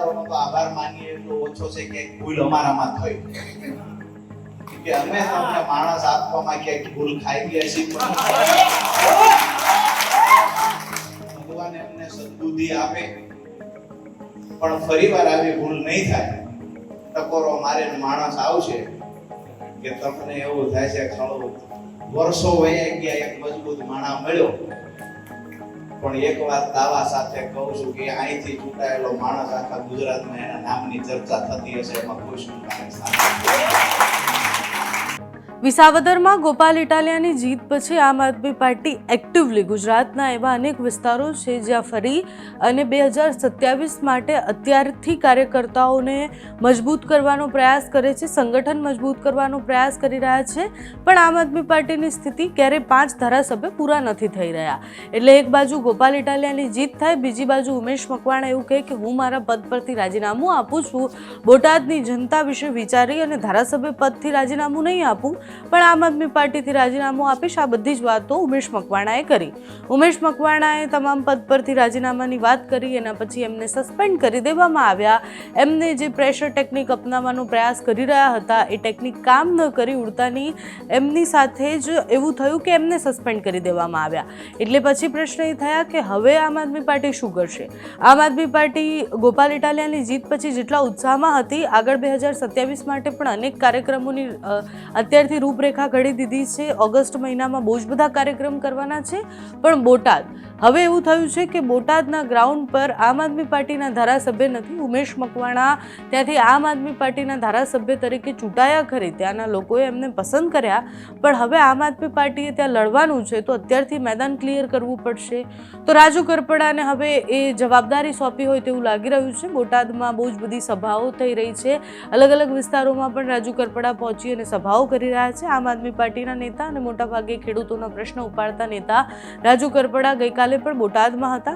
મતદારોનો તો આભાર માનીએ એટલો ઓછો છે કે ભૂલ અમારામાં થઈ કે અમે તમને માણસ આપવામાં ક્યાંક ભૂલ ખાઈ ગયા છીએ ભગવાન એમને સદબુદ્ધિ આપે પણ ફરીવાર આવી ભૂલ નહીં થાય ટકોરો મારે માણસ આવશે કે તમને એવું થાય છે ખળો વર્ષો વયા ગયા એક મજબૂત માણસ મળ્યો પણ એક વાત દાવા સાથે કહું છું કે અહીંથી ચૂંટાયેલો માણસ આખા ગુજરાતમાં એના નામની ચર્ચા થતી હશે એમાં કોઈ શંકા નથી। વિસાવદરમાં ગોપાલ ઇટાલિયાની જીત પછી આમ આદમી પાર્ટી એક્ટિવલી ગુજરાતના એવા અનેક વિસ્તારો છે જ્યાં ફરી અને 2027 માટે અત્યારથી કાર્યકર્તાઓને મજબૂત કરવાનો પ્રયાસ કરે છે, સંગઠન મજબૂત કરવાનો પ્રયાસ કરી રહ્યા છે। પણ આમ આદમી પાર્ટીની સ્થિતિ ક્યારેય 5 ધારાસભ્ય પૂરા નથી થઈ રહ્યા, એટલે એક બાજુ ગોપાલ ઇટાલિયાની જીત થાય, બીજી બાજુ ઉમેશ મકવાણા એવું કહે કે હું મારા પદ પરથી રાજીનામું આપું છું, બોટાદની જનતા વિશે વિચારી અને ધારાસભ્ય પદથી રાજીનામું નહીં આપું પણ આમ આદમી પાર્ટીથી રાજીનામું આપીશ। આ બધી જ વાતો ઉમેશ મકવાણાએ કરી। ઉમેશ મકવાણાએ તમામ પદ પરથી રાજીનામાની વાત કરી, એના પછી એમને સસ્પેન્ડ કરી દેવામાં આવ્યા। એમને જે પ્રેશર ટેકનિક અપનાવવાનો પ્રયાસ કરી રહ્યા હતા એ ટેકનિક કામ ન કરી ઉડતાની એમની સાથે જ એવું થયું કે એમને સસ્પેન્ડ કરી દેવામાં આવ્યા। એટલે પછી પ્રશ્ન એ થયા કે હવે આમ આદમી પાર્ટી શું કરશે? આમ આદમી પાર્ટી ગોપાલ ઇટાલિયાની જીત પછી જેટલા ઉત્સાહમાં હતી, આગળ 2027 માટે પણ અનેક કાર્યક્રમોની અત્યારથી રૂપરેખા ઘડી દીધી છે। ઓગસ્ટ મહિનામાં બહુ જ બધા કાર્યક્રમ કરવાના છે, પણ બોટાદ હવે એવું થયું છે કે બોટાદના ગ્રાઉન્ડ પર આમ આદમી પાર્ટીના ધારાસભ્ય નથી, ઉમેશ મકવાણા ત્યાંથી આમ આદમી પાર્ટીના ધારાસભ્ય તરીકે ચૂંટાયા ખરી, ત્યાંના લોકોએ એમને પસંદ કર્યા, પણ હવે આમ આદમી પાર્ટીએ ત્યાં લડવાનું છે તો અત્યારથી મેદાન ક્લિયર કરવું પડશે। તો રાજુ કરપડાને હવે એ જવાબદારી સોંપી હોય તેવું લાગી રહ્યું છે। બોટાદમાં બહુ જ બધી સભાઓ થઈ રહી છે, અલગ અલગ વિસ્તારોમાં પણ રાજુ કરપડા પહોંચી અને સભાઓ કરી રહ્યા છે। આમ આદમી પાર્ટીના નેતા અને મોટાભાગે ખેડૂતોના પ્રશ્ન ઉપાડતા નેતા રાજુ કરપડા ગઈકાલે પણ બોટાદમાં હતા,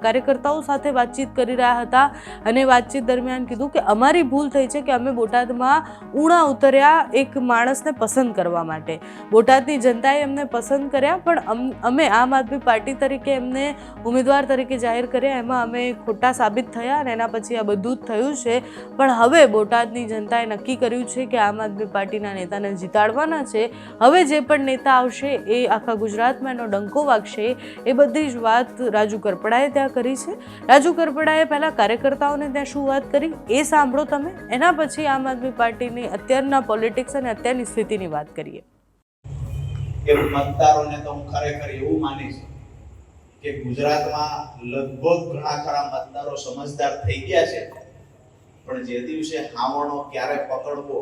કાર્યકર્તાઓ સાથે વાતચીત કરી રહ્યા હતા અને વાતચીત દરમિયાન કીધું કે અમારી ભૂલ થઈ છે કે અમે બોટાદમાં ઊણા ઉતર્યા એક માણસને પસંદ કરવા માટે, બોટાદની જનતાએ એમને પસંદ કર્યા પણ અમે આમ આદમી પાર્ટી તરીકે એમને ઉમેદવાર તરીકે જાહેર કર્યા, એમાં અમે ખોટા સાબિત થયા અને એના પછી આ બધું જ થયું છે। પણ હવે બોટાદની જનતાએ નક્કી કર્યું છે કે આમ આદમી પાર્ટીના નેતાને જીતાડવાના છે, હવે જે પણ નેતા આવશે એ આખા ગુજરાતમાં એનો ડંકો વાગશે। એ બધી જ વાત રાજુ કરપડાએ ત્યાં કરી છે। રાજુ કરપડાએ પહેલા કાર્યકર્તાઓને ત્યાં શું વાત કરી એ સાંભળો તમે, એના પછી આમ આદમી પાર્ટીની અત્યારના પોલિટિક્સ અને અત્યારની સ્થિતિની વાત કરીએ। કે મતદારોને તો હું ખરેખર એવું માનીશ કે ગુજરાતમાં લગભગ ઘણા ખરા મતદારો સમજદાર થઈ ગયા છે, પણ જે દિવસે હાવણો ક્યારે પકડવો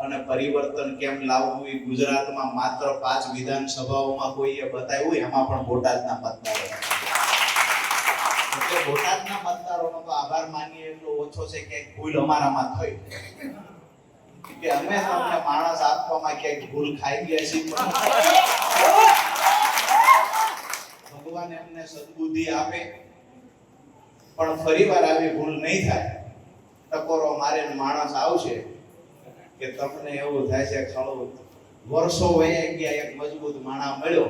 અને પરિવર્તન કેમ લાવવું એ ગુજરાતમાં માત્ર 5 વિધાનસભાઓમાં કોઈએ બતાવ્યું, એમાં પણ બોટાદના મતદારો, એટલે બોટાદના મતદારોનો તો આભાર માનીએ એટલો ઓછો છે કે ભૂલ અમારામાં થઈ કે અમે તમને માણસ આપવામાં ક્યાંક ભૂલ ખાઈ ગયા છીએ ભગવાન એમને સદબુદ્ધિ આપે પણ ફરીવાર આવી ભૂલ નહીં થાય ટકોરો મારે માણસ આવશે કે તમને એવું થાય છે ખળો વર્ષો વયા ગયા એક મજબૂત માણસ મળ્યો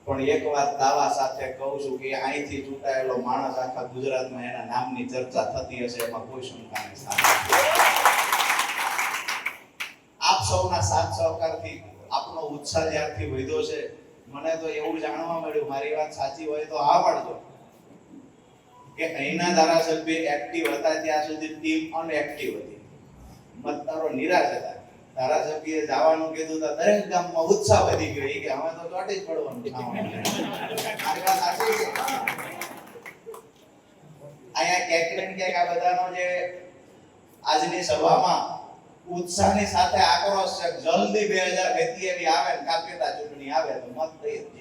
પણ એક વાત દાવા સાથે કહું છું કે અહીંથી ચૂંટાયેલો માણસ આખા ગુજરાતમાં એના નામની ચર્ચા થતી હશે એમાં કોઈ શંકા નથી। આપ સૌના સાથ સહકારથી આપનો ઉત્સાહ જ્યારથી વધ્યો છે, મને તો એવું જાણવા મળ્યું, મારી વાત સાચી હોય તો આ પાડજો કે અહીંના ધારાસભ્ય એક્ટિવ હતા ત્યાં સુધી ટીમ અનએક્ટિવ હતી, મતદારો નિરાશ હતા, ધારાસભ્યએ જવાનું કીધું તો દરેક ગામમાં ઉત્સાહ વધી ગયો કે હવે તો ચોટી જ પડવાનું મારી વાત સાચી છે। અહીંયા ક્યાંક ક્યાંક આ બધાનો જે આજની સભામાં ઉત્સાહની સાથે આક્રોશ છે, જલ્દી 2027 આવે ને કાપેતા ચૂંટણી આવે તો મત દઈ જ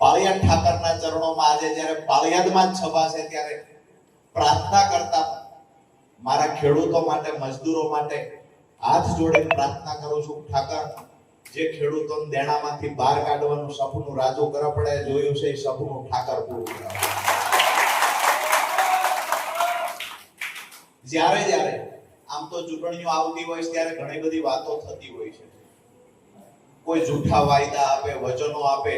પાળિયાદ ઠાકરના ચરણોમાં આજે જ્યારે પાળિયાદમાં જ સભા છે ત્યારે પ્રાર્થના કરતા મારા ખેડૂતો માટે, મજદૂરો માટે હાથ જોડીને પ્રાર્થના કરું છું, ઠાકર જે ખેડૂતોને દેણામાંથી બહાર કાઢવાનું સપનું રાજુ કરપડાએ જોયું છે એ સપનું ઠાકર પૂરું કરે। જ્યારે આમ તો ચૂંટણીઓ આવતી હોય ત્યારે ઘણી બધી વાતો થતી હોય છે, કોઈ જૂઠા વાયદા આપે, વચનો આપે,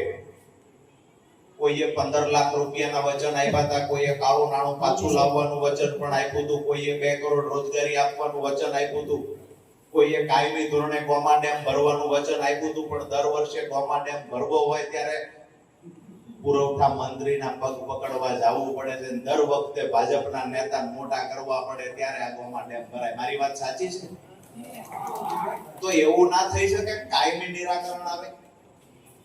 કોઈએ 15 લાખ રૂપિયાના વચન આપ્યા હતા, કોઈએ કાળું નાણું પાછું લાવવાનું વચન પણ આપ્યું હતું, કોઈએ 2 કરોડ રોજગારી આપવાનું વચન આપ્યું હતું, કોઈએ કાયમી ધોરણે ગોમા ડેમ ભરવાનું વચન આપ્યું હતું. પણ દર વર્ષે ગોમા ડેમ ભરવો હોય ત્યારે પુરવઠા મંત્રીના પગ પકડવા જવું પડે છે. દર વખતે ભાજપના નેતા મોટા કરવા પડે ત્યારે આ ગોમા ડેમ ભરાય. મારી વાત સાચી છે? તો એવું ના થઈ શકે કાયમી નિરાકરણ આવે.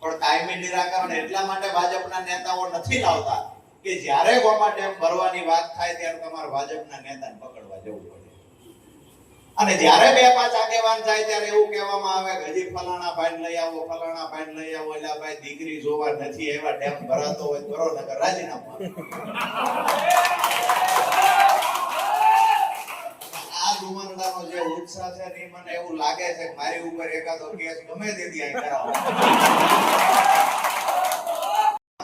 પણ કાયમી નિરાકરણ એટલા માટે ભાજપના નેતાઓ નથી લાવતા કે જ્યારે ગોમા ડેમ ભરવાની વાત થાય ત્યારે તમારે ભાજપના નેતાને પકડવા જવું પડે. અને જ્યારે 2-5 આગેવાન જાય ત્યારે એવું કહેવામાં આવે કે હજી ફલાણા ભાઈ લઈ આવો, ફલાણા ભાઈ લઈ આવો. એટલે ભાઈ દીકરી જોવા નથી એવા ડેમ ભરાતો હોય કરો નકર રાજીનામું. આ જુમરડાનો જે ઉત્સાહ છે ને મને એવું લાગે છે કે મારી ઉપર એકાદો કેસ ગમે તેથી અહીં કરાવો.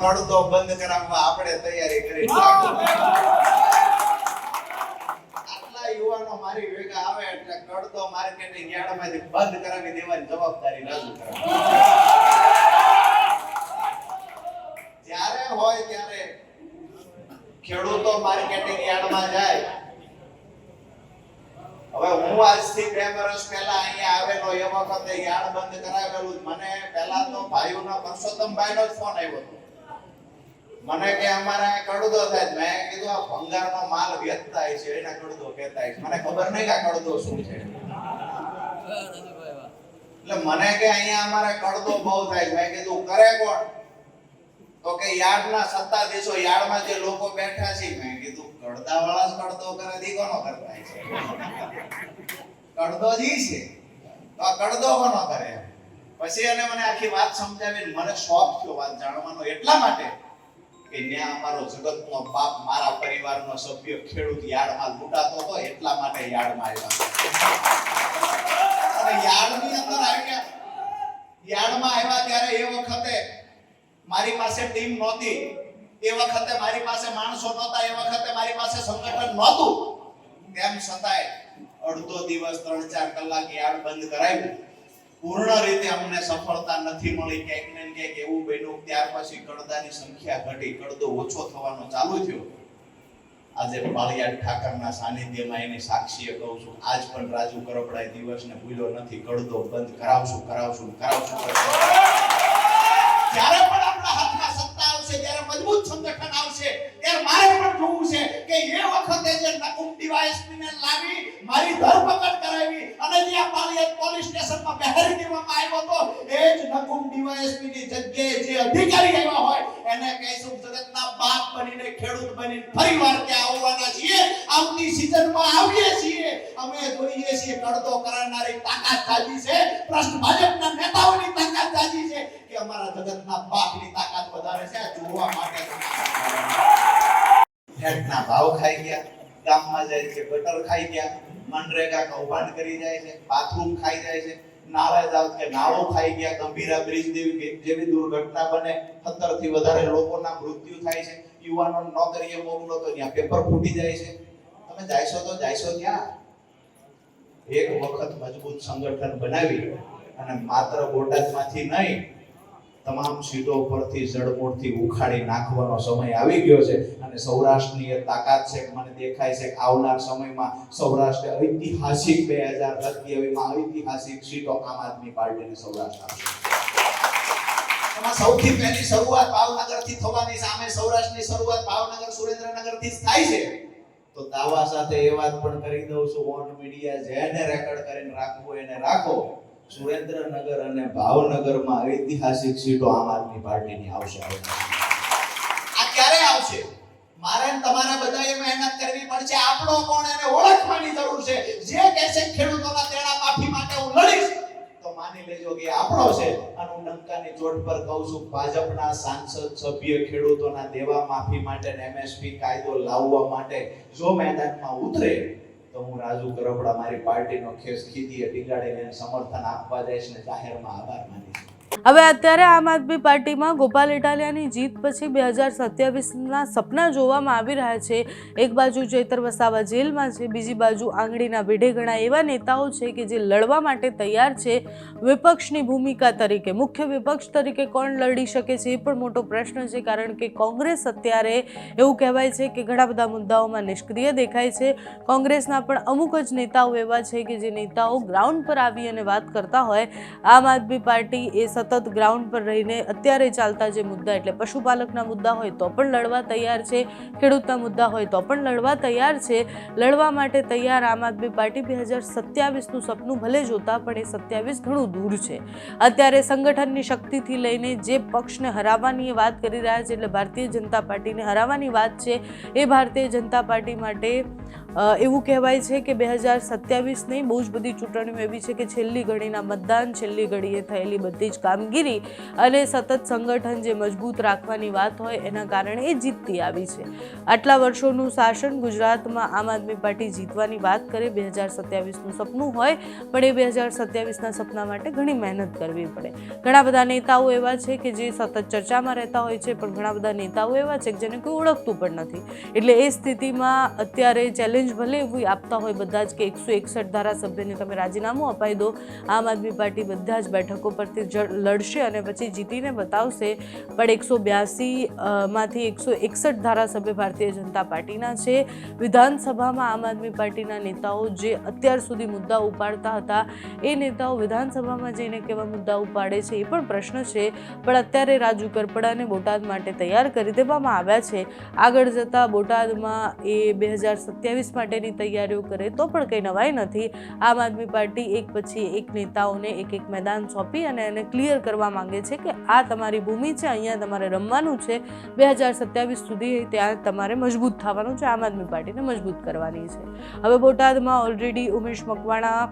પડદો બંધ કરાવવા આપણે તૈયારી કરી. યુવાનો મારી ભેગા આવે એટલે કડતો માર્કેટિંગ યાર્ડમાંથી બંધ કરાવી દેવાની જવાબદારી રાજુ કરાવે. જ્યારે હોય ત્યારે ખેડૂતો માર્કેટિંગ યાર્ડમાં જાય. હવે હું આજથી 2 વર્ષ પહેલા અહીંયા આવેલો એ વખતે યાર્ડ બંધ કરાવેલું. મને પહેલા તો ભાઈઓના પરસોત્તમભાઈનો જ ફોન આવ્યો હતો. મને કે અમારે કડદો થાય. મેં કીધું આ ભંગારનો માલ વેચતા છે એના કડદો કહેતા છે. મને ખબર નહીં કે આ કડદો શું છે. એટલે મને કે અહીંયા અમારે કડદો બહુ થાય. મેં કીધું કરે કોણ? તો કે યાર્ડના સત્તાધીશો, યાર્ડમાં જે લોકો બેઠા છે. મેં કીધું કડદાવાળા જ કડદો કરે, દી કોનો કરતા છે? કડદો જ છે તો આ કડદો કોનો કરે? પછી એને મને આખી વાત સમજાવી. મને શોખ થયો વાત જાણવાનો એટલા માટે કે ન્યા અમારો જગતનો બાપ, મારા પરિવારનો સભ્ય ખેડૂત યાર્ડમાં લૂંટાતો હતો એટલા માટે યાર્ડમાં આવ્યા. અને યાર્ડની અંદર આવ્યા, યાર્ડમાં આવ્યા ત્યારે એ વખતે મારી પાસે ટીમ નહોતી, એ વખતે મારી પાસે માણસો નહોતા, એ વખતે મારી પાસે સંગઠન નહોતું. તેમ છતાંય અડધો દિવસ 3-4 કલાક યાર્ડ બંધ કરાવ્યું. પૂર્ણ રીતે અમને સફળતા નથી મળી. ક્યાંક ને ક્યાંક એવું બન્યું. ત્યાર પછી કડદાની સંખ્યા ઘટી, કડદો ઓછો થવાનો ચાલુ થયો. આજે પાળિયાદ ઠાકરના સાનિધ્યમાં એની સાક્ષીએ કહું છું, આજ પણ રાજુ કરપડાએ દિવસને ભૂલ્યો નથી. કડદો બંધ કરાવશું. જ્યારે પણ આપણા હાથમાં સત્તા આવશે, ત્યારે મજબૂત સંગઠન આવશે, ત્યારે મારે પણ જોવું છે કે એ વખતે જે નકુમ ડીવાયએસપીને લાવી મારી ધરપકડ કરાવી અને જે આ પાળિયાદ પોલીસ સ્ટેશનમાં બહેરી દેવામાં આવ્યો હતો, એ જ નકુમ ડીવાયએસપીની જગ્યાએ જે અધિકારી આવ્યા હોય એને કહીશું જગતના બાપ બનીને, ખેડૂત બનીને ફરીવાર ત્યાં આવવાના છીએ. આવતી સિઝનમાં આવીએ છીએ. અમે જોઈએ છીએ કડદો કરનારી તાકાત જાજી છે, પ્રશ્ન ભાજપના નેતાઓની તાકાત જાજી છે કે અમારા જગતના બાપની તાકાત વધારે છે. આ જોવા માટે હેડના ભાવ ખાઈ ગયા, ગામમાં જાય છે ગટર ખાઈ ગયા, મનરેગા કૌભાંડ કરી જાય છે, બાથરૂમ ખાઈ જાય છે, નાળે જાવ કે નાળો ખાઈ ગયા, ગંભીરા બ્રિજ જેવી દુર્ઘટના બને, 17 થી વધારે લોકોના મૃત્યુ થાય છે, યુવાનો નોકરીએ મોકલો તો ત્યાં પેપર ફૂટી જાય છે. તમે જાયશો ત્યાં. એક વખત મજબૂત સંગઠન બનાવી અને માત્ર બોટાદમાંથી નહીં તમામ સીટો પરથી જડમૂળથી ઉખાડી નાખવાનો સમય આવી ગયો છે. અને સૌરાષ્ટ્રની એ તાકાત છે. મને દેખાય છે કે આવનાર સમયમાં સૌરાષ્ટ્ર ઐતિહાસિક 2027માં ઐતિહાસિક સીટો આમ આદમી પાર્ટીને સૌરાષ્ટ્ર આપશે. એમાં સૌથી પહેલી શરૂઆત ભાવનગરથી થવાની છે. સામે સૌરાષ્ટ્રની શરૂઆત ભાવનગર, સુરેન્દ્રનગરથી જ થાય છે. તો દાવા સાથે એ વાત પણ કરી દઉં છું, ઓન મીડિયા જેને રેકોર્ડ કરીને રાખવું એને રાખો. સુરેન્દ્રનગર અને ભાવનગરમાં ઐતિહાસિક સીટો આમ આદમી પાર્ટીની આવશે. આ ક્યારે આવશે? મારે તમારે બધાએ મહેનત કરવી પડશે. આપણો કોણ એને ઓળખવાની જરૂર છે. જે કહેશે ખેડૂતોના દેણા માફી માટે હું લડીશ, તો માની લેજો કે આપણો છે. અને હું ડંકાની ચોટ પર કહું છું, ભાજપના સાંસદ સભ્ય ખેડૂતોના દેવા માફી માટે એમએસપી કાયદો લાવવા માટે જો મેદાનમાં ઉતરે તો હું રાજુ કરપડા મારી પાર્ટીનો ખેસ ખીદીએ ટીંગાડીને સમર્થન આપવા જઈશ ને જાહેરમાં આભાર માનીશ. હવે અત્યારે આમ આદમી પાર્ટીમાં ગોપાલ ઇટાલિયાની જીત પછી 2027ના સપના જોવામાં આવી રહ્યા છે. એક બાજુ ચૈતર વસાવા જેલમાં છે, બીજી બાજુ આંગળીના ભેઢે ઘણા એવા નેતાઓ છે કે જે લડવા માટે તૈયાર છે વિપક્ષની ભૂમિકા તરીકે. મુખ્ય વિપક્ષ તરીકે કોણ લડી શકે છે એ પણ મોટો પ્રશ્ન છે, કારણ કે કોંગ્રેસ અત્યારે એવું કહેવાય છે કે ઘણા બધા મુદ્દાઓમાં નિષ્ક્રિય દેખાય છે. કોંગ્રેસના પણ અમુક જ નેતાઓ એવા છે કે જે નેતાઓ ગ્રાઉન્ડ પર આવી અને વાત કરતા હોય. આમ આદમી પાર્ટી એ સતત ગ્રાઉન્ડ પર રહીને અત્યારે ચાલતા જે મુદ્દા, એટલે પશુપાલકના મુદ્દા હોય તો પણ લડવા તૈયાર છે, ખેડૂતના મુદ્દા હોય તો પણ લડવા તૈયાર છે. લડવા માટે તૈયાર આમ આદમી પાર્ટી 2027નું સપનું ભલે જોતા, પણ એ 27 ઘણું દૂર છે. અત્યારે સંગઠનની શક્તિથી લઈને જે પક્ષને હરાવવાની વાત કરી રહ્યા છે, એટલે ભારતીય જનતા પાર્ટીને હરાવવાની વાત છે, એ ભારતીય જનતા પાર્ટી માટે એવું કહેવાય છે કે 2027 નહીં, બહુ જ બધી ચૂંટણીઓ એવી છે કે છેલ્લી ઘડીના મતદાન, છેલ્લી ઘડીએ થયેલી બધી જ કામગીરી અને સતત સંગઠન જે મજબૂત રાખવાની વાત હોય એના કારણે એ જીતતી આવી છે. આટલા વર્ષોનું શાસન ગુજરાતમાં આમ આદમી પાર્ટી જીતવાની વાત કરે, 2027નું સપનું હોય, પણ એ 2027ના સપના માટે ઘણી મહેનત કરવી પડે. ઘણા બધા નેતાઓ એવા છે કે જે સતત ચર્ચામાં રહેતા હોય છે, પણ ઘણા બધા નેતાઓ એવા છે કે જેને કોઈ ઓળખતું પણ નથી. એટલે એ સ્થિતિમાં અત્યારે ચેલેન્જ ભલે એવું આપતા હોય બધા જ કે 161 ધારાસભ્યને તમે રાજીનામું અપાઈ દો, આમ આદમી પાર્ટી બધા જ બેઠકો પરથી લડશે અને પછી જીતીને બતાવશે, પણ 182માંથી 161 ધારાસભ્ય ભારતીય જનતા પાર્ટીના છે. વિધાનસભામાં આમ આદમી પાર્ટીના નેતાઓ જે અત્યાર સુધી મુદ્દા ઉપાડતા હતા, એ નેતાઓ વિધાનસભામાં જઈને કેવા મુદ્દા ઉપાડે છે એ પણ પ્રશ્ન છે. પણ અત્યારે રાજુ કરપડાને બોટાદ માટે તૈયાર કરી દેવામાં આવ્યા છે. આગળ જતાં બોટાદમાં એ 2027 માટેની તૈયારીઓ કરે તો પણ કંઈ નવાઈ નથી. આમ આદમી પાર્ટી એક પછી એક નેતાઓને એક એક મેદાન સોંપી અને એને ક્લિયર કરવા માંગે છે કે આ તમારી ભૂમિ છે, અહીંયા તમારે રમવાનું છે. 2027 સુધી ત્યાં તમારે મજબૂત થવાનું છે, આમ આદમી પાર્ટીને મજબૂત કરવાની છે. હવે બોટાદમાં ઓલરેડી ઉમેશ મકવાણા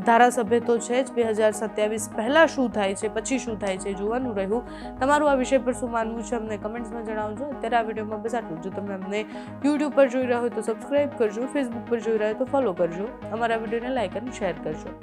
ધારાસભ્ય તો છે જ. 2027 પહેલાં શું થાય છે, પછી શું થાય છે જોવાનું રહ્યું. તમારું આ વિષય પર શું માનવું છે અમને કમેન્ટ્સમાં જણાવજો. અત્યારે આ વિડીયોમાં બસ આટલું. જો તમે અમને યુટ્યુબ પર જોઈ રહ્યા હોય તો સબસ્ક્રાઈબ કરજો, ફેસબુક પર જોઈ રહ્યા હોય તો ફોલો કરજો, અમારા વિડીયોને લાઈક અને શેર કરજો.